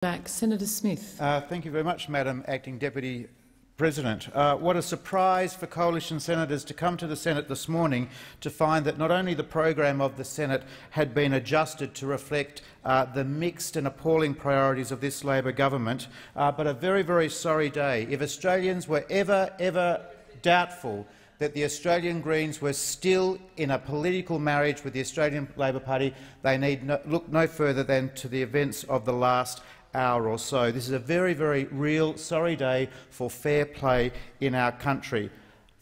Back. Senator Smith. Thank you very much, Madam Acting Deputy President. What a surprise for coalition senators to come to the Senate this morning to find that not only the program of the Senate had been adjusted to reflect the mixed and appalling priorities of this Labor government, but a very, very sorry day. If Australians were ever doubtful that the Australian Greens were still in a political marriage with the Australian Labor Party, they need look no further than to the events of the last hour or so. This is a very, very real, sorry day for fair play in our country.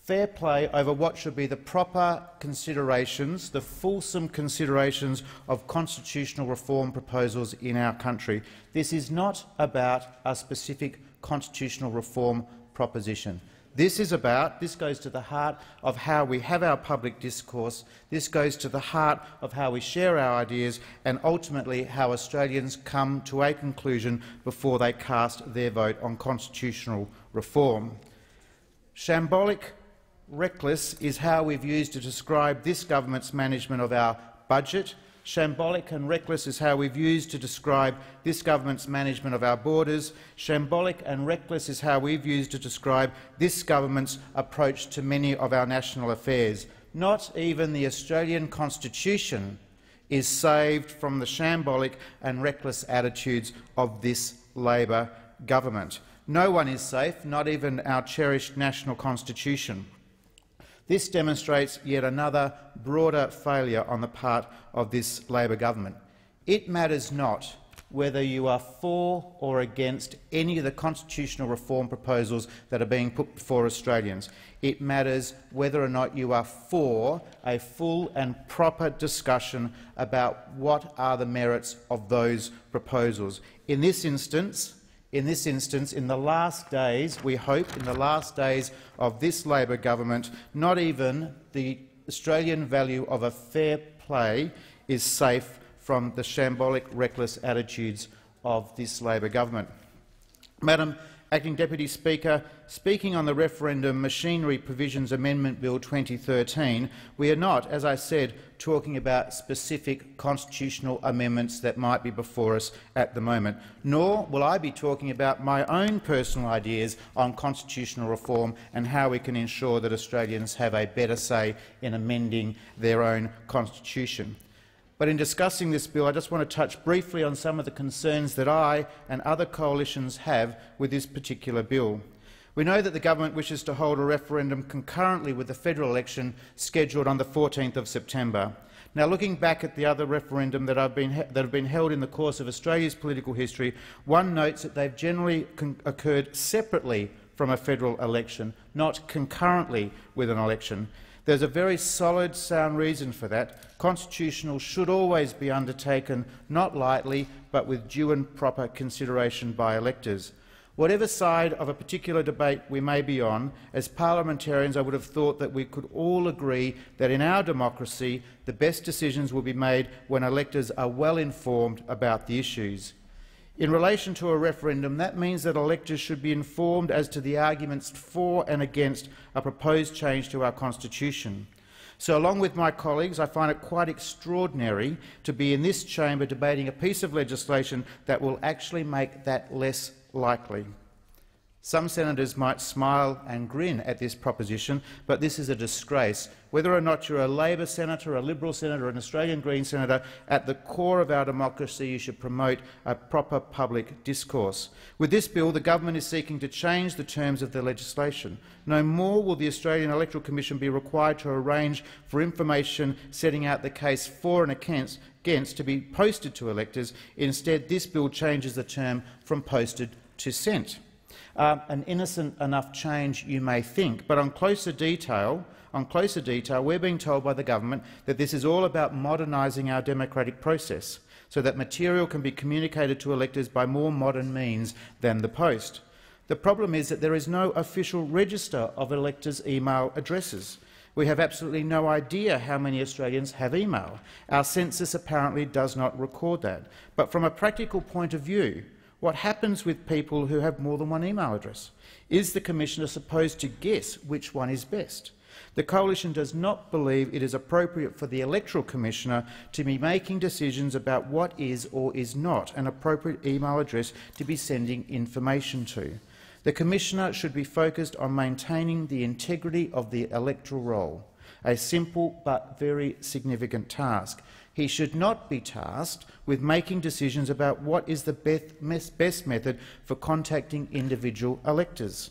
Fair play over what should be the proper considerations, the fulsome considerations of constitutional reform proposals in our country. This is not about a specific constitutional reform proposition. This goes to the heart of how we have our public discourse. This goes to the heart of how we share our ideas and ultimately how Australians come to a conclusion before they cast their vote on constitutional reform. Shambolic, reckless is how we've used to describe this government's management of our budget. Shambolic and reckless is how we've used to describe this government's management of our borders. Shambolic and reckless is how we've used to describe this government's approach to many of our national affairs. Not even the Australian Constitution is saved from the shambolic and reckless attitudes of this Labor government. No one is safe, not even our cherished national Constitution. This demonstrates yet another broader failure on the part of this Labor government. It matters not whether you are for or against any of the constitutional reform proposals that are being put before Australians. It matters whether or not you are for a full and proper discussion about what are the merits of those proposals. In this instance, in the last days, we hope, in the last days of this Labor government, not even the Australian value of a fair play is safe from the shambolic, reckless attitudes of this Labor government. Madam Acting Deputy Speaker, speaking on the Referendum Machinery Provisions Amendment Bill 2013, we are not, as I said, talking about specific constitutional amendments that might be before us at the moment, nor will I be talking about my own personal ideas on constitutional reform and how we can ensure that Australians have a better say in amending their own constitution. But in discussing this bill, I just want to touch briefly on some of the concerns that I and other coalitions have with this particular bill. We know that the government wishes to hold a referendum concurrently with the federal election scheduled on the 14th of September. Now, looking back at the other referendum that have been held in the course of Australia's political history, one notes that they've generally occurred separately from a federal election, not concurrently with an election. There's a very solid, sound reason for that. Constitutional should always be undertaken not lightly, but with due and proper consideration by electors. Whatever side of a particular debate we may be on, as parliamentarians I would have thought that we could all agree that in our democracy the best decisions will be made when electors are well informed about the issues. In relation to a referendum, that means that electors should be informed as to the arguments for and against a proposed change to our Constitution. So, along with my colleagues, I find it quite extraordinary to be in this chamber debating a piece of legislation that will actually make that less likely. Some senators might smile and grin at this proposition, but this is a disgrace. Whether or not you're a Labor senator, a Liberal senator, or an Australian Green senator, at the core of our democracy you should promote a proper public discourse. With this bill, the government is seeking to change the terms of the legislation. No more will the Australian Electoral Commission be required to arrange for information setting out the case for and against to be posted to electors. Instead, this bill changes the term from posted to sent. An innocent enough change, you may think, but on closer detail, we're being told by the government that this is all about modernising our democratic process so that material can be communicated to electors by more modern means than the post. The problem is that there is no official register of electors' email addresses. We have absolutely no idea how many Australians have email. Our census apparently does not record that. But from a practical point of view, What happens with people who have more than one email address? Is the Commissioner supposed to guess which one is best? The Coalition does not believe it is appropriate for the Electoral Commissioner to be making decisions about what is or is not an appropriate email address to be sending information to. The Commissioner should be focused on maintaining the integrity of the electoral roll, a simple but very significant task. He should not be tasked with making decisions about what is the best method for contacting individual electors.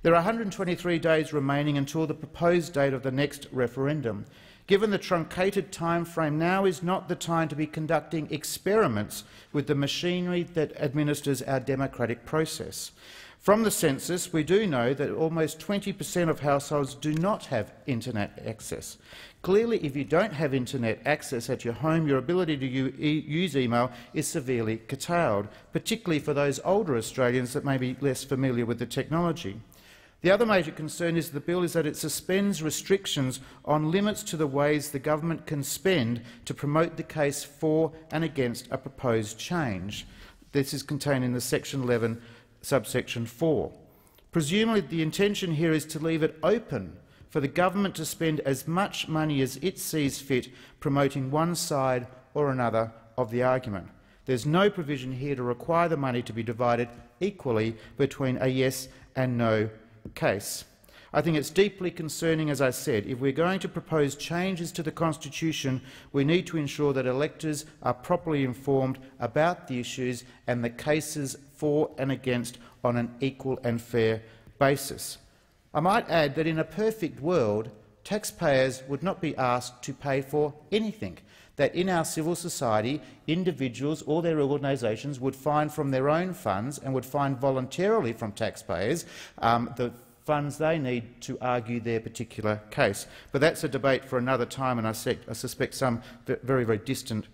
There are 123 days remaining until the proposed date of the next referendum. Given the truncated timeframe, now is not the time to be conducting experiments with the machinery that administers our democratic process. From the census, we do know that almost 20% of households do not have internet access. Clearly, if you don't have internet access at your home, your ability to use email is severely curtailed, particularly for those older Australians that may be less familiar with the technology. The other major concern is the bill is that it suspends restrictions on limits to the ways the government can spend to promote the case for and against a proposed change. This is contained in the Section 11, subsection 4. Presumably the intention here is to leave it open for the government to spend as much money as it sees fit promoting one side or another of the argument. There's no provision here to require the money to be divided equally between a yes and no case. I think it's deeply concerning, as I said. If we're going to propose changes to the Constitution, we need to ensure that electors are properly informed about the issues and the cases for and against on an equal and fair basis. I might add that in a perfect world, taxpayers would not be asked to pay for anything, that in our civil society, individuals or their organisations would find from their own funds and would find voluntarily from taxpayers the funds they need to argue their particular case. But that's a debate for another time, and I suspect some very, very distant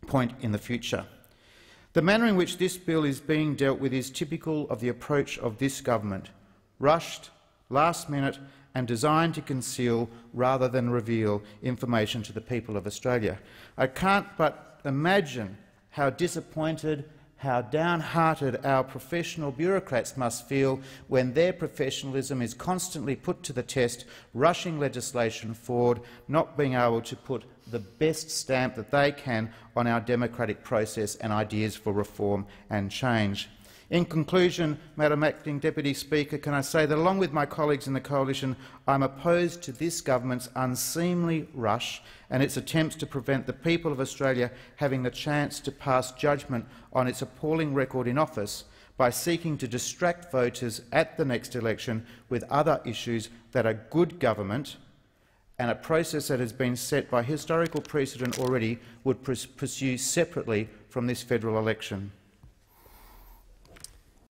point in the future. The manner in which this bill is being dealt with is typical of the approach of this government: rushed, last minute, and designed to conceal rather than reveal information to the people of Australia. I can't but imagine how disappointed, how downhearted our professional bureaucrats must feel when their professionalism is constantly put to the test, rushing legislation forward, not being able to put the best stamp that they can on our democratic process and ideas for reform and change. In conclusion, Madam Acting Deputy Speaker, can I say that along with my colleagues in the Coalition, I am opposed to this government's unseemly rush and its attempts to prevent the people of Australia having the chance to pass judgment on its appalling record in office by seeking to distract voters at the next election with other issues that are good government and a process that has been set by historical precedent already would pursue separately from this federal election.